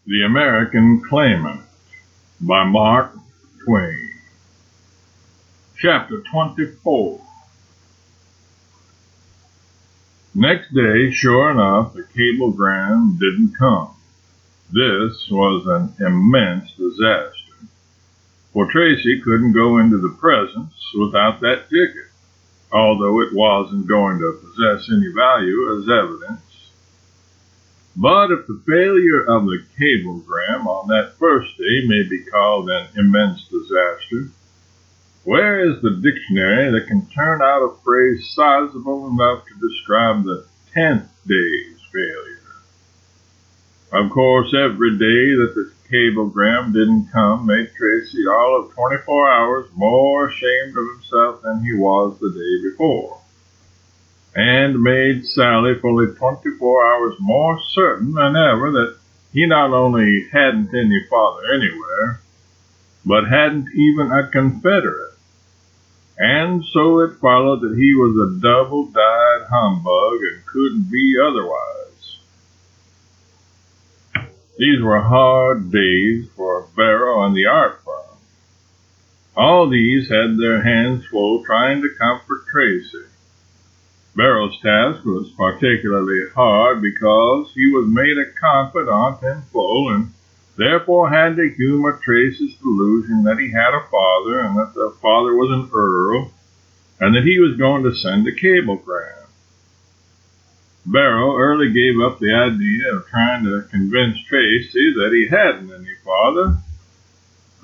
The American Claimant by Mark Twain. Chapter 24. Next day, sure enough, the cablegram didn't come. This was an immense disaster, for Tracy couldn't go into the presence without that ticket, although it wasn't going to possess any value as evidence. But if the failure of the cablegram on that first day may be called an immense disaster, where is the dictionary that can turn out a phrase sizable enough to describe the 10th day's failure? Of course, every day that the cablegram didn't come made Tracy all of 24 hours more ashamed of himself than he was the day before, and made Sally fully 24 hours more certain than ever that he not only hadn't any father anywhere, but hadn't even a confederate. And so it followed that he was a double-dyed humbug and couldn't be otherwise. These were hard days for Barrow and the art firm. All these had their hands full trying to comfort Tracy. Barrow's task was particularly hard because he was made a confidant in full and therefore had to humor Tracy's delusion that he had a father and that the father was an earl and that he was going to send a cablegram. Barrow early gave up the idea of trying to convince Tracy that he hadn't any father,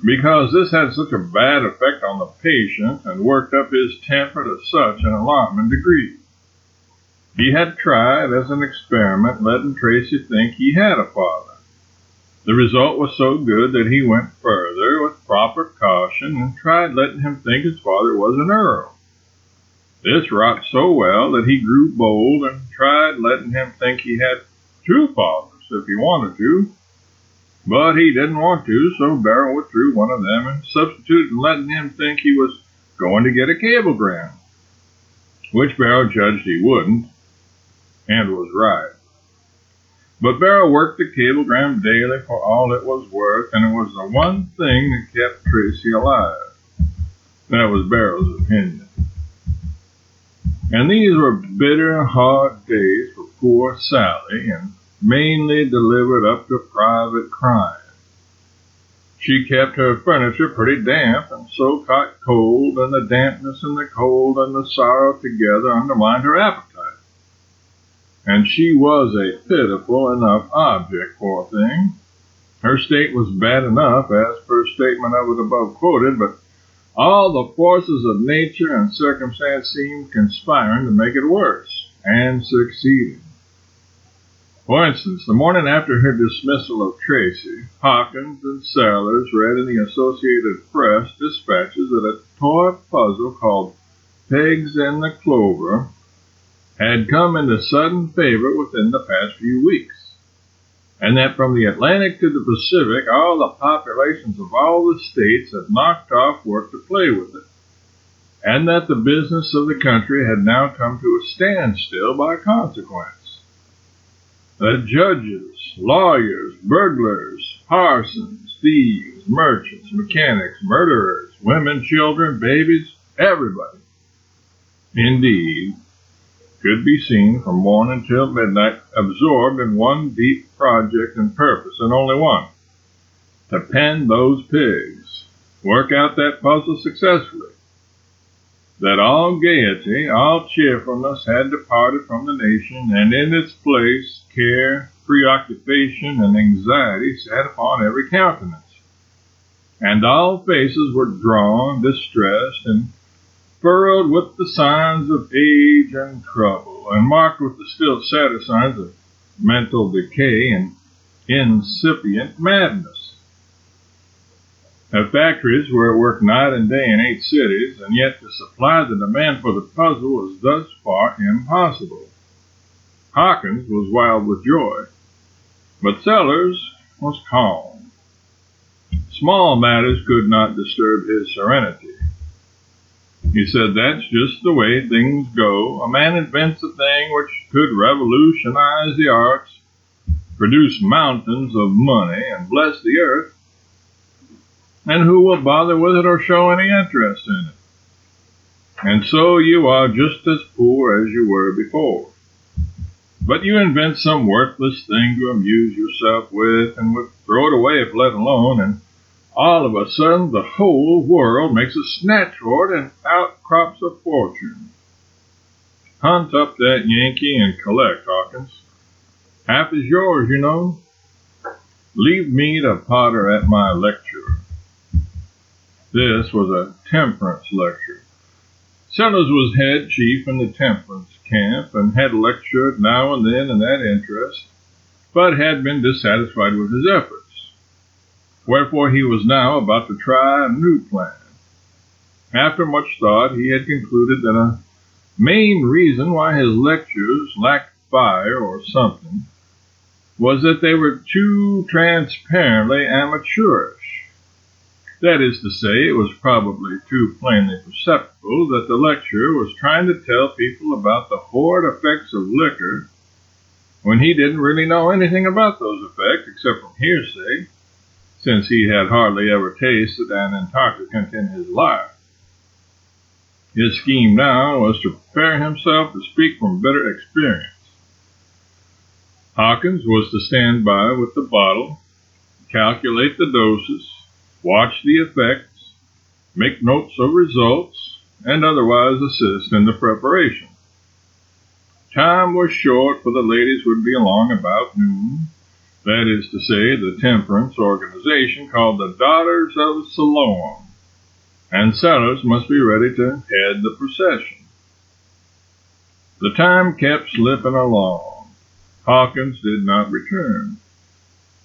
because this had such a bad effect on the patient and worked up his temper to such an alarming degree. He had tried, as an experiment, letting Tracy think he had a father. The result was so good that he went further with proper caution and tried letting him think his father was an earl. This rocked so well that he grew bold and tried letting him think he had two fathers if he wanted to. But he didn't want to, so Barrow withdrew one of them and substituted letting him think he was going to get a cablegram, which Barrow judged he wouldn't, and was right. But Barrow worked the cablegram daily for all it was worth, and it was the one thing that kept Tracy alive. That was Barrow's opinion. And these were bitter, hard days for poor Sally, and mainly delivered up to private crying. She kept her furniture pretty damp, and so caught cold, and the dampness and the cold and the sorrow together undermined her appetite. And she was a pitiful enough object, poor thing. Her state was bad enough, as per statement of it above quoted, but all the forces of nature and circumstance seemed conspiring to make it worse, and succeeding. For instance, the morning after her dismissal of Tracy, Hawkins and Sellers read in the Associated Press dispatches that a toy puzzle called Pigs in the Clover had come into sudden favor within the past few weeks, and that from the Atlantic to the Pacific, all the populations of all the states had knocked off work to play with it, and that the business of the country had now come to a standstill by consequence. That judges, lawyers, burglars, parsons, thieves, merchants, mechanics, murderers, women, children, babies, everybody, indeed, could be seen from morning till midnight absorbed in one deep project and purpose, and only one: to pen those pigs, work out that puzzle successfully. That all gaiety, all cheerfulness had departed from the nation, and in its place care, preoccupation, and anxiety sat upon every countenance, and all faces were drawn, distressed, and furrowed with the signs of age and trouble, and marked with the still sadder signs of mental decay and incipient madness. The factories were at work night and day in 8 cities, and yet to supply the demand for the puzzle was thus far impossible. Hawkins was wild with joy, but Sellers was calm. Small matters could not disturb his serenity. He said, "That's just the way things go. A man invents a thing which could revolutionize the arts, produce mountains of money, and bless the earth, and who will bother with it or show any interest in it? And so you are just as poor as you were before. But you invent some worthless thing to amuse yourself with, and would throw it away if let alone, and all of a sudden the whole world makes a snatch for it, and out crops a fortune. Hunt up that Yankee and collect, Hawkins. Half is yours, you know. Leave me to potter at my lecture. This was a temperance lecture. Sellers was head chief in the temperance camp, and had lectured now and then in that interest, but had been dissatisfied with his efforts. Wherefore he was now about to try a new plan. After much thought, he had concluded that a main reason why his lectures lacked fire or something was that they were too transparently amateurish. That is to say, it was probably too plainly perceptible that the lecturer was trying to tell people about the horrid effects of liquor when he didn't really know anything about those effects except from hearsay, since he had hardly ever tasted an intoxicant in his life. His scheme now was to prepare himself to speak from bitter experience. Hawkins was to stand by with the bottle, calculate the doses, watch the effects, make notes of results, and otherwise assist in the preparation. Time was short, for the ladies would be along about noon. That is to say, the temperance organization called the Daughters of Siloam, and Sellers must be ready to head the procession. The time kept slipping along. Hawkins did not return.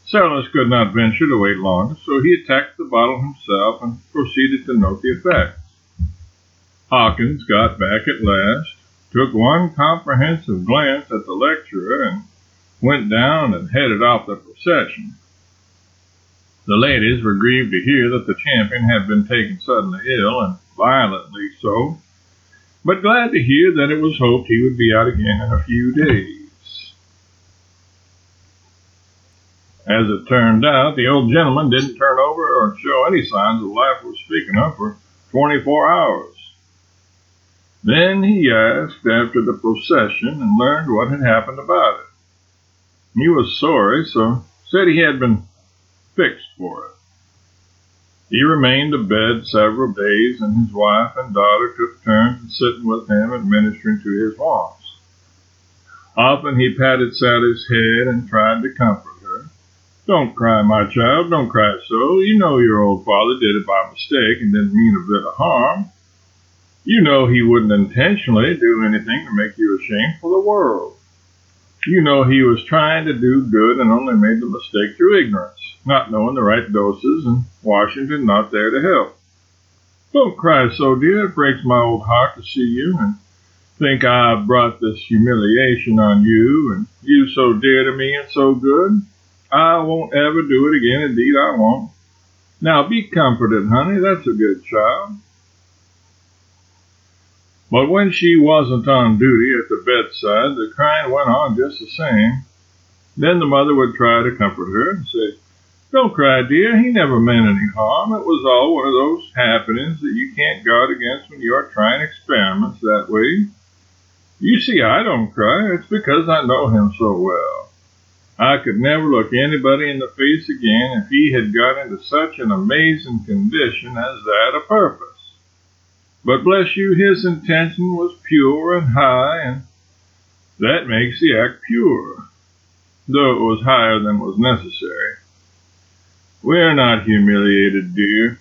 Sellers could not venture to wait longer, so he attacked the bottle himself and proceeded to note the effects. Hawkins got back at last, took one comprehensive glance at the lecturer, and went down and headed off the procession. The ladies were grieved to hear that the champion had been taken suddenly ill, and violently so, but glad to hear that it was hoped he would be out again in a few days. As it turned out, the old gentleman didn't turn over or show any signs of life worth speaking of for 24 hours. Then he asked after the procession and learned what had happened about it. He was sorry, so said he had been fixed for it. He remained abed several days, and his wife and daughter took turns in sitting with him and ministering to his wants. Often he patted Sally's head and tried to comfort her. "Don't cry, my child, don't cry so. You know your old father did it by mistake and didn't mean a bit of harm. You know he wouldn't intentionally do anything to make you ashamed for the world. You know he was trying to do good and only made the mistake through ignorance, not knowing the right doses, and Washington not there to help. Don't cry so, dear. It breaks my old heart to see you and think I've brought this humiliation on you, and you so dear to me and so good. I won't ever do it again, indeed I won't. Now be comforted, honey, that's a good child." But when she wasn't on duty at the bedside, the crying went on just the same. Then the mother would try to comfort her and say, "Don't cry, dear, he never meant any harm. It was all one of those happenings that you can't guard against when you are trying experiments that way. You see, I don't cry. It's because I know him so well. I could never look anybody in the face again if he had got into such an amazing condition as that a purpose. But bless you, his intention was pure and high, and that makes the act pure, though it was higher than was necessary. We're not humiliated, dear.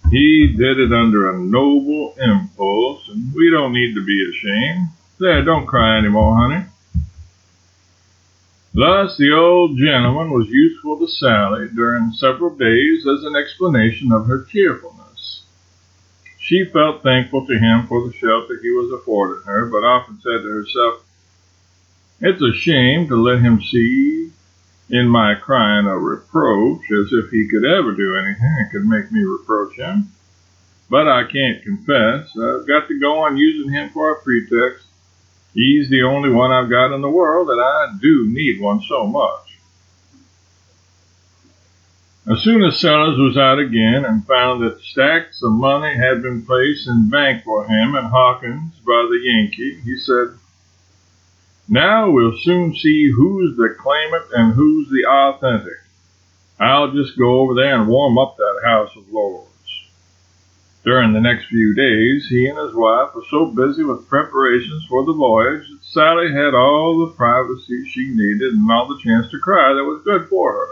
He did it under a noble impulse, and we don't need to be ashamed. There, don't cry any more, honey." Thus the old gentleman was useful to Sally during several days as an explanation of her cheerfulness. She felt thankful to him for the shelter he was affording her, but often said to herself, "It's a shame to let him see in my crying a reproach, as if he could ever do anything that could make me reproach him. But I can't confess. I've got to go on using him for a pretext. He's the only one I've got in the world, and I do need one so much. As soon as Sellers was out again and found that stacks of money had been placed in bank for him and Hawkins by the Yankee, he said, "Now we'll soon see who's the claimant and who's the authentic. I'll just go over there and warm up that House of Lords." During the next few days, he and his wife were so busy with preparations for the voyage that Sally had all the privacy she needed and all the chance to cry that was good for her.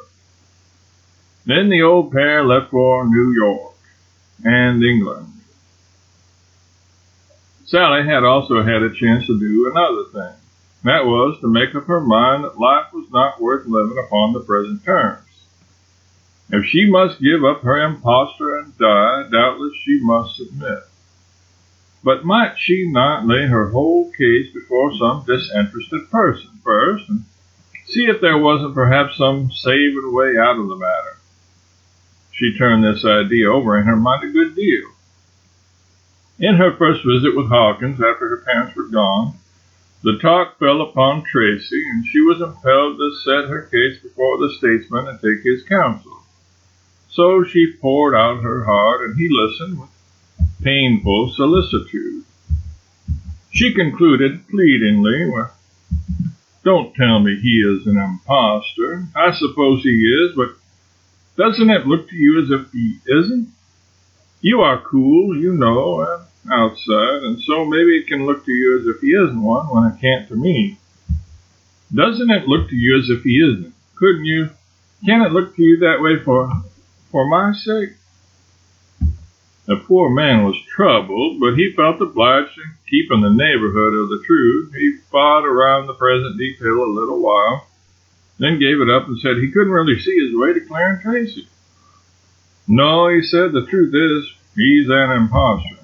Then the old pair left for New York and England. Sally had also had a chance to do another thing. That was to make up her mind that life was not worth living upon the present terms. If she must give up her impostor and die, doubtless she must submit. But might she not lay her whole case before some disinterested person first, and see if there wasn't perhaps some saving way out of the matter? She turned this idea over in her mind a good deal. In her first visit with Hawkins after her parents were gone, the talk fell upon Tracy, and she was impelled to set her case before the statesman and take his counsel. So she poured out her heart, and he listened with painful solicitude. She concluded pleadingly, "Well, don't tell me he is an impostor. I suppose he is, but doesn't it look to you as if he isn't? You are cool, you know, outside, and so maybe it can look to you as if he isn't one when it can't to me. Doesn't it look to you as if he isn't? Can it look to you that way for my sake?" The poor man was troubled, but he felt obliged to keep in the neighborhood of the truth. He fought around the present detail a little while, then gave it up and said he couldn't really see his way to clearing Tracy. "No," he said, "the truth is, he's an impostor.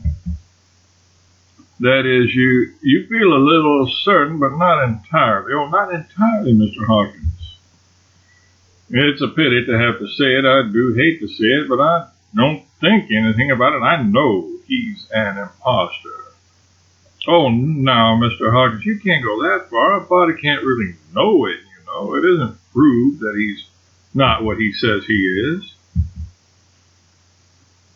That is, you feel a little certain, but not entirely." "Oh, not entirely, Mr. Hawkins. It's a pity to have to say it. I do hate to say it, but I don't think anything about it. I know he's an impostor." "Oh, now, Mr. Hawkins, you can't go that far. A body can't really know it, you know. It isn't proved that he's not what he says he is.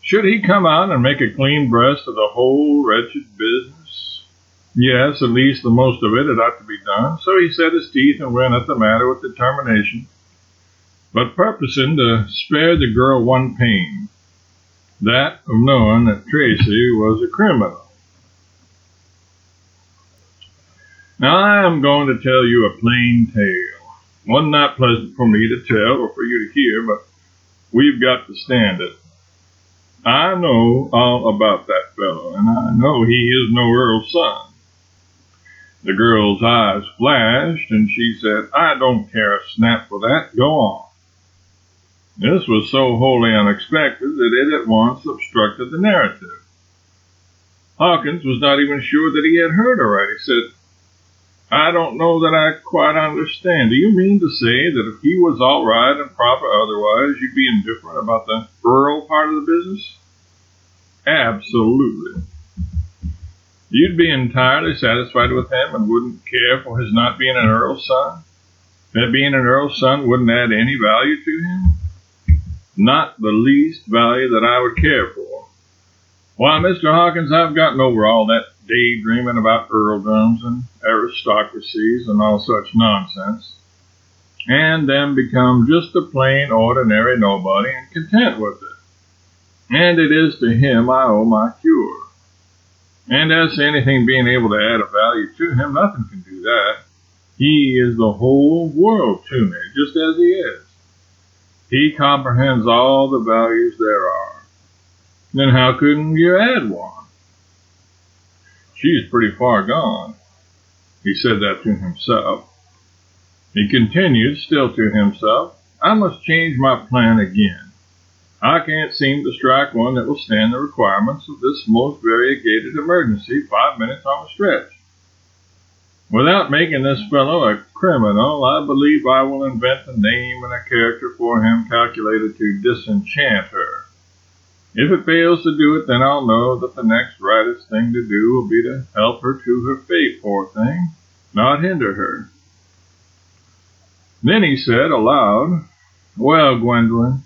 Should he come out and make a clean breast of the whole wretched business? Yes, at least the most of it had ought to be done." So he set his teeth and went at the matter with determination, but purposing to spare the girl one pain, that of knowing that Tracy was a criminal. Now I am going to tell you a plain tale, one not pleasant for me to tell or for you to hear, but we've got to stand it. I know all about that fellow, and I know he is no earl's son. The girl's eyes flashed, and she said, "I don't care a snap for that. Go on." This was so wholly unexpected that it at once obstructed the narrative. Hawkins was not even sure that he had heard aright. He said, "I don't know that I quite understand. Do you mean to say that if he was all right and proper otherwise, you'd be indifferent about the rural part of the business?" "Absolutely. You'd be entirely satisfied with him and wouldn't care for his not being an earl's son? That being an earl's son wouldn't add any value to him?" "Not the least value that I would care for. Why, Mr. Hawkins, I've gotten over all that daydreaming about earldoms and aristocracies and all such nonsense, and then become just a plain, ordinary nobody and content with it. And it is to him I owe my cure. And as to anything being able to add a value to him, nothing can do that. He is the whole world to me, just as he is. He comprehends all the values there are. Then how couldn't you add one?" "She's pretty far gone." He said that to himself. He continued, still to himself, "I must change my plan again. I can't seem to strike one that will stand the requirements of this most variegated emergency 5 minutes on a stretch. Without making this fellow a criminal, I believe I will invent a name and a character for him calculated to disenchant her. If it fails to do it, then I'll know that the next rightest thing to do will be to help her to her fate, poor thing, not hinder her." Then he said aloud, "Well, Gwendolyn,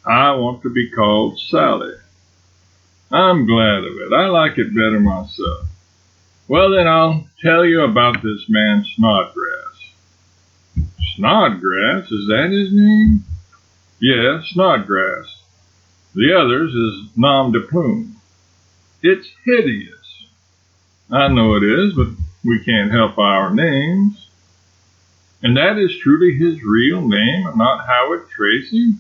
I want to be called Sally. I'm glad of it. I like it better myself. Well, then I'll tell you about this man Snodgrass. Snodgrass? Is that his name? Yes, Snodgrass. The other's is nom de plume. It's hideous. I know it is, but we can't help our names. And that is truly his real name and not Howard Tracy?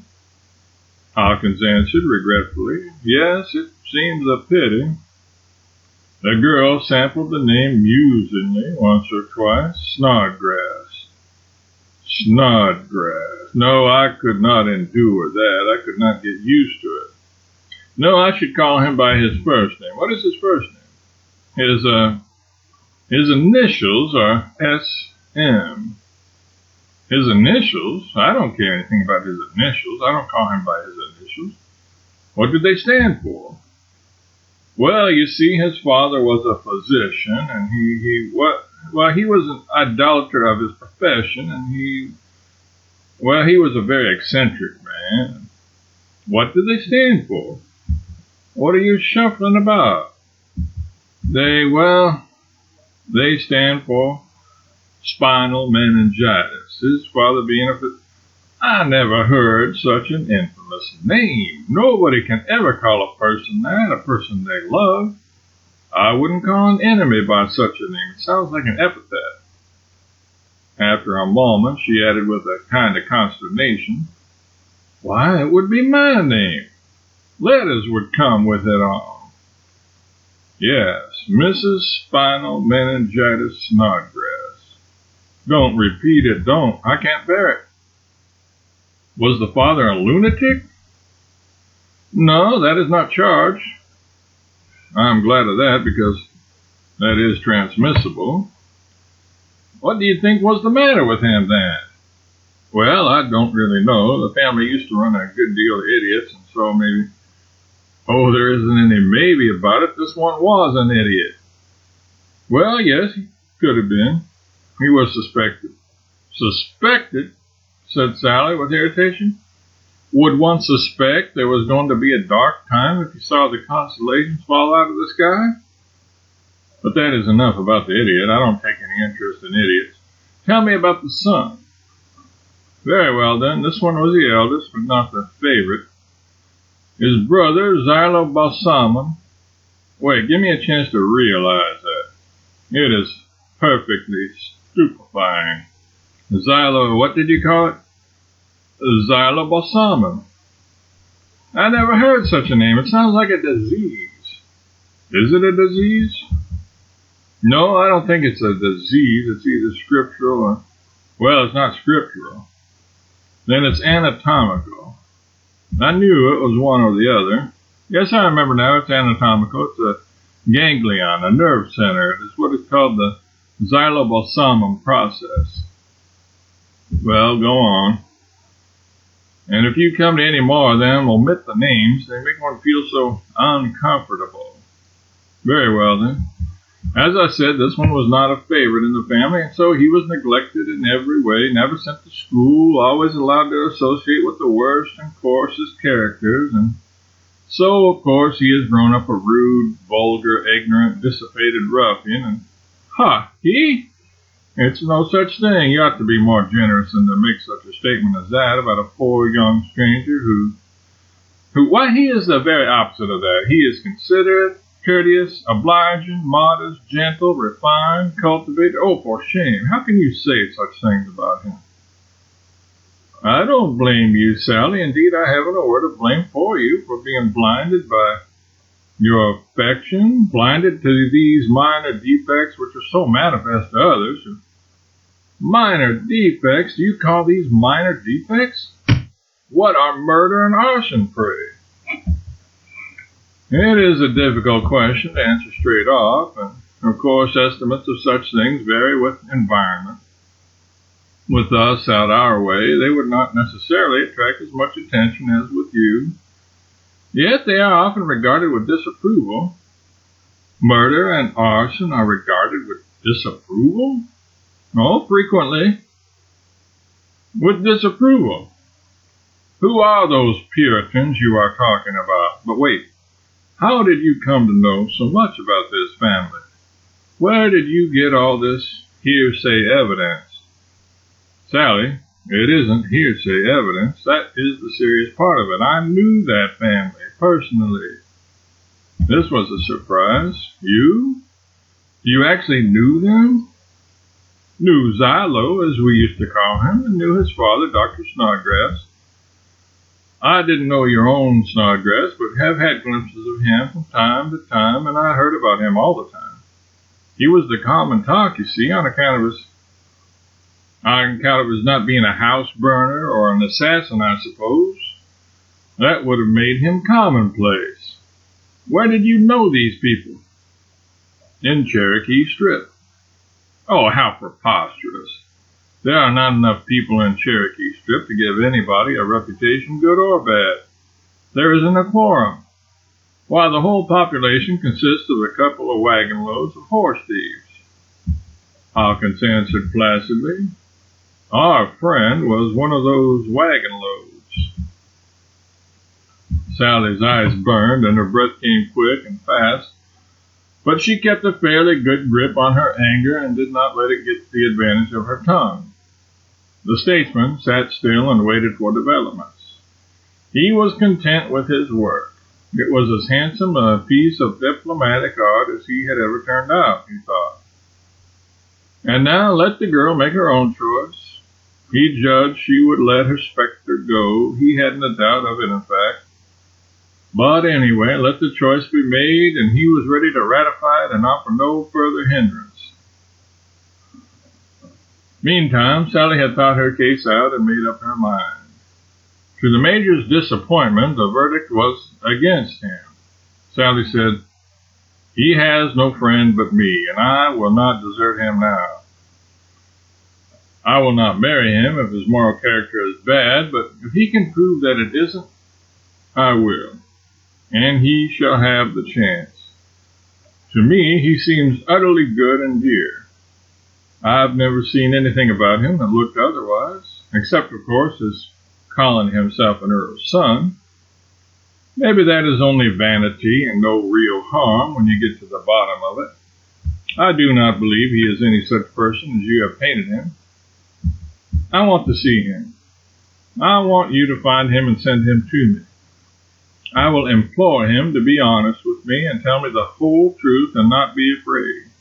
Hawkins answered regretfully. Yes, it seems a pity. The girl sampled the name musingly once or twice. Snodgrass. Snodgrass. No, I could not endure that. I could not get used to it. No, I should call him by his first name. What is his first name? His initials are S.M. His initials? I don't care anything about his initials. I don't call him by his initials. What do they stand for? Well, you see, his father was a physician, and he was an idolater of his profession, and he was a very eccentric man. What do they stand for? What are you shuffling about? They stand for spinal meningitis. His father being I never heard such an infamous name. Nobody can ever call a person that, a person they love. I wouldn't call an enemy by such a name. It sounds like an epithet. After a moment, she added with a kind of consternation, why, it would be my name. Letters would come with it on. Yes, Mrs. Spinal Meningitis Snodgrass. Don't repeat it, don't. I can't bear it. Was the father a lunatic? No, that is not charged. I'm glad of that because that is transmissible. What do you think was the matter with him then? Well, I don't really know. The family used to run a good deal of idiots, and so maybe... Oh, there isn't any maybe about it. This one was an idiot. Well, yes, he could have been. He was suspected. Suspected? Said Sally with irritation. Would one suspect there was going to be a dark time if you saw the constellations fall out of the sky? But that is enough about the idiot. I don't take any interest in idiots. Tell me about the son. Very well, then. This one was the eldest, but not the favorite. His brother, Xylobalsamum. Wait, give me a chance to realize that. It is perfectly stupefying. What did you call it? Xylobalsamum. I never heard such a name. It sounds like a disease. Is it a disease? No, I don't think it's a disease. It's either scriptural or... Well, it's not scriptural. Then it's anatomical. I knew it was one or the other. Yes, I remember now. It's anatomical. It's a ganglion, a nerve center. It's what is called the xylobalsamum process. Well, go on. And if you come to any more of them, omit the names. They make one feel so uncomfortable. Very well, then. As I said, this one was not a favorite in the family, and so he was neglected in every way, never sent to school, always allowed to associate with the worst and coarsest characters, and so, of course, he has grown up a rude, vulgar, ignorant, dissipated ruffian, and, he? It's no such thing. You ought to be more generous than to make such a statement as that about a poor young stranger why, he is the very opposite of that. He is considerate, courteous, obliging, modest, gentle, refined, cultivated. Oh, for shame. How can you say such things about him? I don't blame you, Sally. Indeed, I haven't a word of blame for you for being blinded by your affection, blinded to these minor defects which are so manifest to others. Minor defects? Do you call these minor defects? What are murder and arson, pray? It is a difficult question to answer straight off, and of course estimates of such things vary with environment. With us out our way, they would not necessarily attract as much attention as with you. Yet they are often regarded with disapproval. Murder and arson are regarded with disapproval? Oh, frequently. With disapproval. Who are those Puritans you are talking about? But wait, how did you come to know so much about this family? Where did you get all this hearsay evidence? Sally, it isn't hearsay evidence. That is the serious part of it. I knew that family personally. This was a surprise. You? You actually knew them? Knew Xylo, as we used to call him, and knew his father, Dr. Snodgrass. I didn't know your own Snodgrass, but have had glimpses of him from time to time, and I heard about him all the time. He was the common talk, you see, on account of his not being a house burner or an assassin, I suppose. That would have made him commonplace. Where did you know these people? In Cherokee Strip. Oh, how preposterous. There are not enough people in Cherokee Strip to give anybody a reputation, good or bad. There isn't a quorum. Why, the whole population consists of a couple of wagon loads of horse thieves. Hawkins answered placidly. Our friend was one of those wagon loads. Sally's eyes burned and her breath came quick and fast, but she kept a fairly good grip on her anger and did not let it get the advantage of her tongue. The statesman sat still and waited for developments. He was content with his work. It was as handsome a piece of diplomatic art as he had ever turned out, he thought. And now let the girl make her own choice. He judged she would let her specter go. He hadn't a doubt of it, in fact. But anyway, let the choice be made, and he was ready to ratify it and offer no further hindrance. Meantime, Sally had thought her case out and made up her mind. To the Major's disappointment, the verdict was against him. Sally said, He has no friend but me, and I will not desert him now. I will not marry him if his moral character is bad, but if he can prove that it isn't, I will, and he shall have the chance. To me, he seems utterly good and dear. I've never seen anything about him that looked otherwise, except, of course, his calling himself an earl's son. Maybe that is only vanity and no real harm when you get to the bottom of it. I do not believe he is any such person as you have painted him. I want to see him. I want you to find him and send him to me. I will implore him to be honest with me and tell me the whole truth and not be afraid.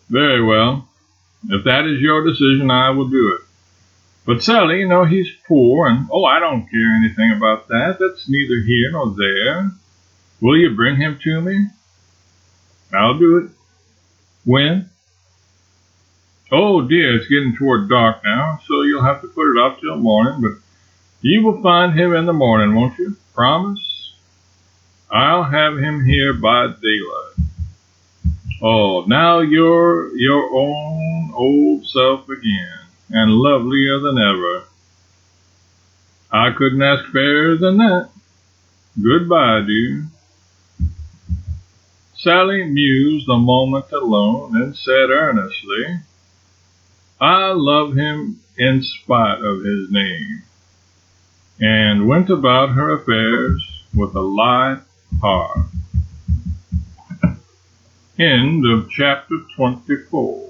Very well. If that is your decision, I will do it. But Sally, you know, he's poor, and I don't care anything about that. That's neither here nor there. Will you bring him to me? I'll do it. When? Oh, dear, it's getting toward dark now, so you'll have to put it off till morning, but you will find him in the morning, won't you? Promise? I'll have him here by daylight. Oh, now you're your own old self again, and lovelier than ever. I couldn't ask fairer than that. Goodbye, dear. Sally mused a moment alone and said earnestly, I love him in spite of his name, and went about her affairs with a light heart. End of chapter 24.